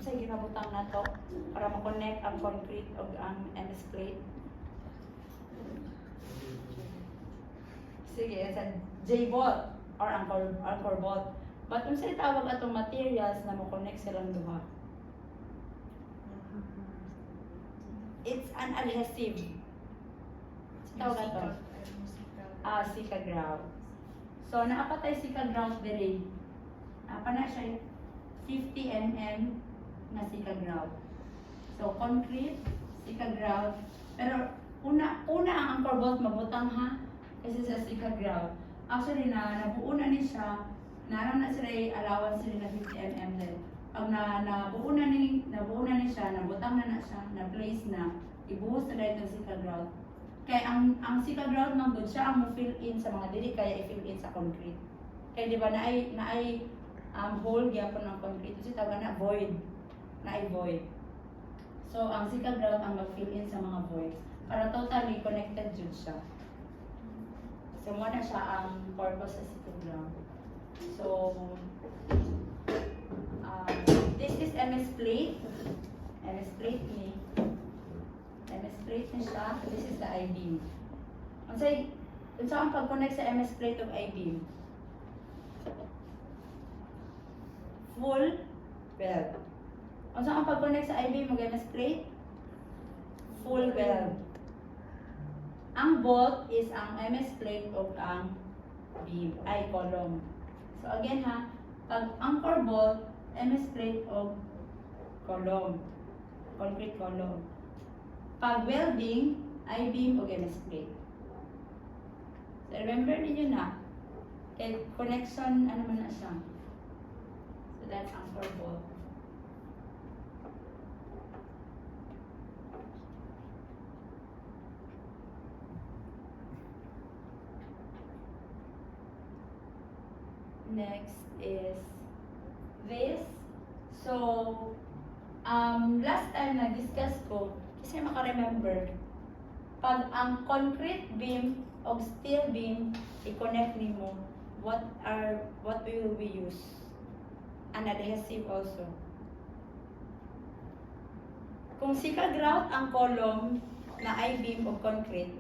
Sa ginabutang na to para ma-connect ang concrete o ang MS plate. Sige, sa J-bolt or anchor bolt. But kung sa tawag atong materials na mo-connect silang duha. It's an adhesive. Sa tawag ato? Sika grout. So, naapatay sika grout diri. Apa na siya 50 mm na sika grout. So, concrete, sika grout. Pero, una ang anchor bolt mabutang ha. Kasi sa sika grout. Actually, nabuo na ni siya. Naram na sila allowance sila na 50 mm din. Pag nabuo na ni siya, nabutang na siya, na-place na, ibuhos na dahil itong sika grout. Kaya ang sika grout ng good siya ang mo-fill in sa mga dili, kaya i-fill in sa concrete. Kaya di ba na ay hole gyapon ng concrete. Kasi tawag na void. Na ay void. So, ang sika grout ang mag-fill in sa mga voids. Para totally connected jud siya. So, muna siya ang purpose sa sika grout. So, this is MS plate. MS plate ni. MS plate ni siya. This is the I-beam. Unsa ang pag-connect sa MS plate of I-beam? Full weld. Unsa ang pag-connect sa I-beam of MS plate? Full weld. Ang bolt is ang MS plate of ang beam, ay column. So again ha, pag anchor bolt, MS plate of column, concrete column. Pag welding, I-beam o MS plate. So remember niyo na, connection, ano man na siya. So that's anchor bolt. Next is this. So, last time na-discuss ko, kasi maka-remember, pag ang concrete beam o steel beam, i-connect nimo, what will we use? An adhesive also. Kung sika grout ang column na I-beam o concrete,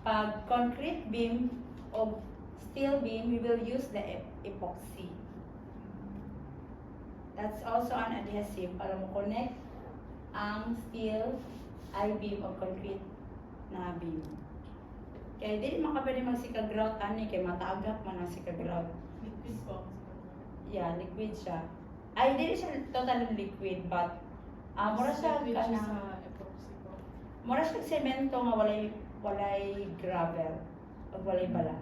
pag concrete beam o steel beam, we will use the epoxy. That's also an adhesive para mo connect ang steel I-beam o concrete na beam. Kaya di man ka pwede magsika grout ani kay mataagak man ang sika grout. Liquid po. Yeah, liquid siya. Ay, di siya totally liquid but mura siya Liquid siya kanang sa epoxy po. mura siya semento nga walay gravel o walay balas.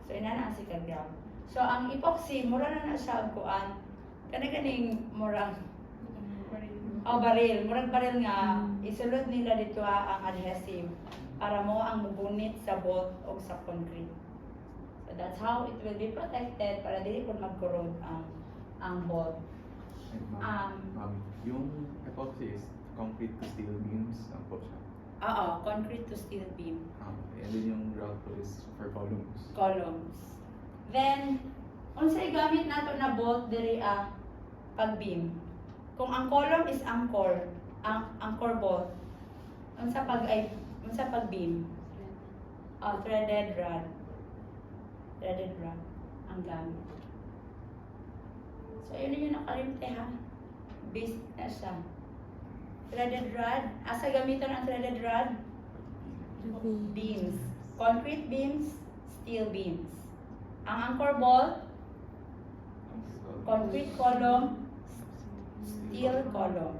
So ina na ang sika grout. So ang epoxy mura na siya og kuan. Kani-kaning murang baril. Murag baril nga isulod nila dito ang adhesive para mo ang mubunit sa bolt o sa concrete. So that's how it will be protected para dili po mag-corrode ang bolt. Yung epoxy is concrete to steel beams ang po siya. Oo, concrete to steel beam. And then yung grout po is for columns. Columns. Then, unsay gamit nato na bolt diri pag-beam. Kung ang column is anchor, ang anchor bolt, unsa pag-beam? Threaded rod. Threaded rod ang gamit. So, yun yung nakalimte ha. Basic na siya. Threaded rod. Asa gamiton ang threaded rod? Beams. Concrete beams, steel beams. Ang anchor bolt, concrete column, steel column.